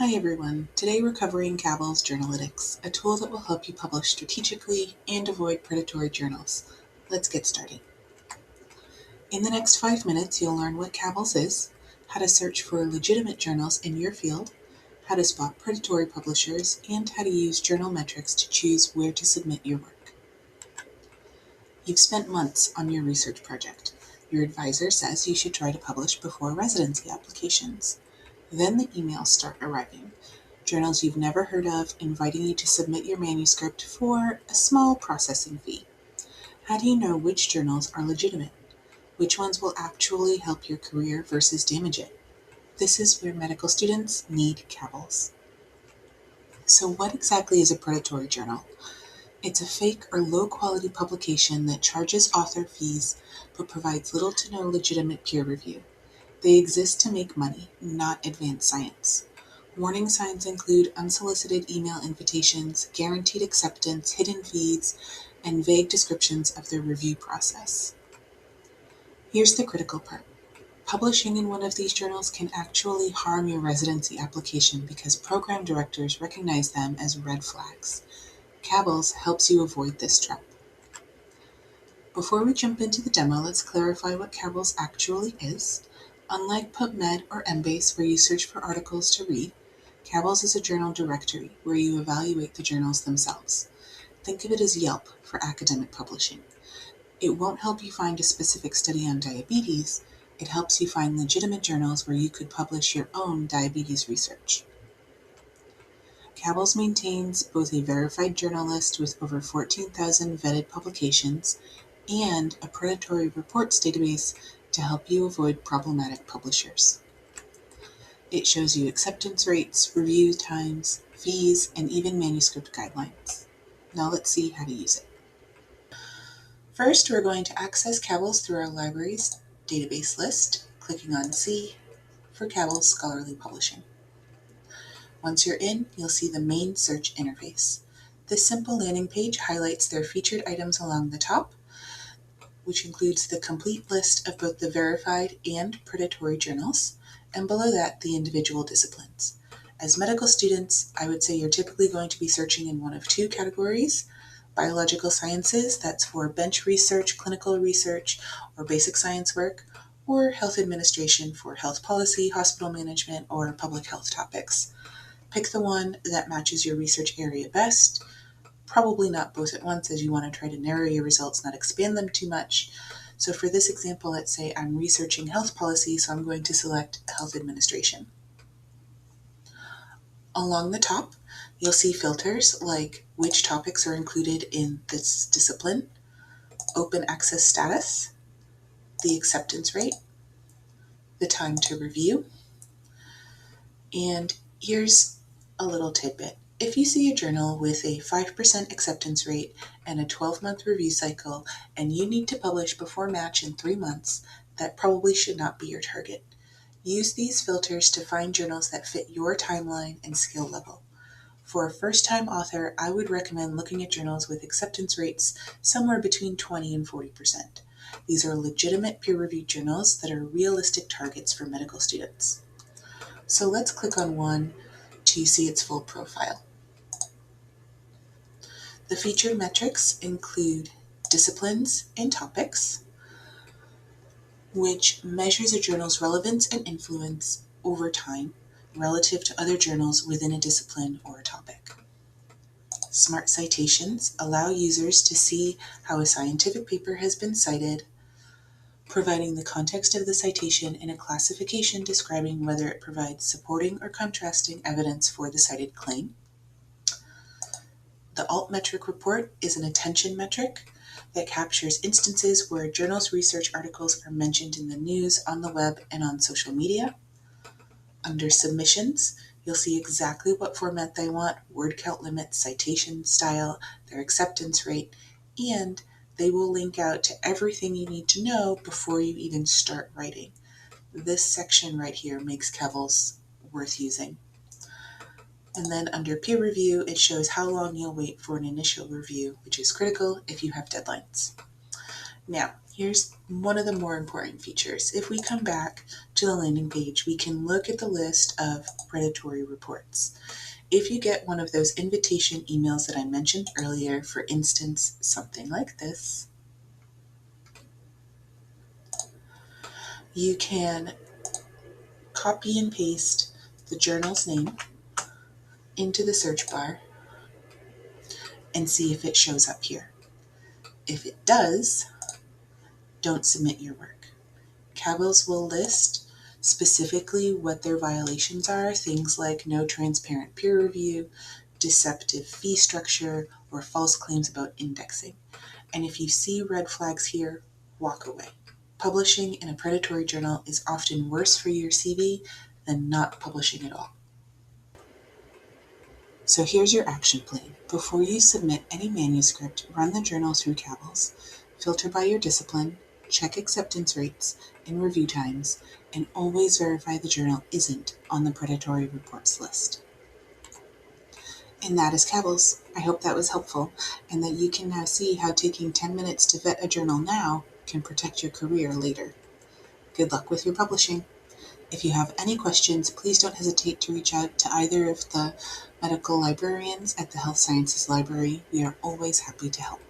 Hi everyone, today we're covering Cabell's Journalytics, a tool that will help you publish strategically and avoid predatory journals. Let's get started. In the next 5 minutes, you'll learn what Cabell's is, how to search for legitimate journals in your field, how to spot predatory publishers, and how to use journal metrics to choose where to submit your work. You've spent months on your research project. Your advisor says you should try to publish before residency applications. Then the emails start arriving. Journals you've never heard of inviting you to submit your manuscript for a small processing fee. How do you know which journals are legitimate? Which ones will actually help your career versus damage it? This is where medical students need Cabells. So what exactly is a predatory journal? It's a fake or low-quality publication that charges author fees but provides little to no legitimate peer review. They exist to make money, not advance science. Warning signs include unsolicited email invitations, guaranteed acceptance, hidden fees, and vague descriptions of their review process. Here's the critical part. Publishing in one of these journals can actually harm your residency application because program directors recognize them as red flags. Cabells helps you avoid this trap. Before we jump into the demo, let's clarify what Cabells actually is. Unlike PubMed or Embase, where you search for articles to read, Cabells is a journal directory where you evaluate the journals themselves. Think of it as Yelp for academic publishing. It won't help you find a specific study on diabetes. It helps you find legitimate journals where you could publish your own diabetes research. Cabells maintains both a verified journal list with over 14,000 vetted publications and a predatory reports database to help you avoid problematic publishers. It shows you acceptance rates, review times, fees, and even manuscript guidelines. Now let's see how to use it. First, we're going to access Cabells through our library's database list, clicking on C for Cabell's Scholarly Publishing. Once you're in, you'll see the main search interface. This simple landing page highlights their featured items along the top, which includes the complete list of both the verified and predatory journals, and below that, the individual disciplines. As medical students, I would say you're typically going to be searching in one of two categories: biological sciences, that's for bench research, clinical research, or basic science work, or health administration for health policy, hospital management, or public health topics. Pick the one that matches your research area best. Probably not both at once, as you want to try to narrow your results, not expand them too much. So for this example, let's say I'm researching health policy, so I'm going to select health administration. Along the top, you'll see filters like which topics are included in this discipline, open access status, the acceptance rate, the time to review, and here's a little tidbit. If you see a journal with a 5% acceptance rate and a 12-month review cycle, and you need to publish before match in 3 months, that probably should not be your target. Use these filters to find journals that fit your timeline and skill level. For a first-time author, I would recommend looking at journals with acceptance rates somewhere between 20 and 40%. These are legitimate peer-reviewed journals that are realistic targets for medical students. So let's click on one to see its full profile. The featured metrics include disciplines and topics, which measures a journal's relevance and influence over time relative to other journals within a discipline or a topic. Smart citations allow users to see how a scientific paper has been cited, providing the context of the citation and a classification describing whether it provides supporting or contrasting evidence for the cited claim. The alt metric report is an attention metric that captures instances where a journal's research articles are mentioned in the news, on the web, and on social media. Under submissions, you'll see exactly what format they want, word count limits, citation style, their acceptance rate, and they will link out to everything you need to know before you even start writing. This section right here makes Cabells worth using. And then under peer review, it shows how long you'll wait for an initial review, which is critical if you have deadlines. Now, Here's one of the more important features. If we come back to the landing page, we can look at the list of predatory reports. If you get one of those invitation emails that I mentioned earlier, for instance, something like this, you can copy and paste the journal's name into the search bar and see if it shows up here. If it does, don't submit your work. Cabells will list specifically what their violations are, things like no transparent peer review, deceptive fee structure, or false claims about indexing. And if you see red flags here, walk away. Publishing in a predatory journal is often worse for your CV than not publishing at all. So here's your action plan. Before you submit any manuscript, run the journal through Cabells, filter by your discipline, check acceptance rates and review times, and always verify the journal isn't on the predatory reports list. And that is Cabells. I hope that was helpful and that you can now see how taking 10 minutes to vet a journal now can protect your career later. Good luck with your publishing. If you have any questions, please don't hesitate to reach out to either of the medical librarians at the Health Sciences Library. We are always happy to help.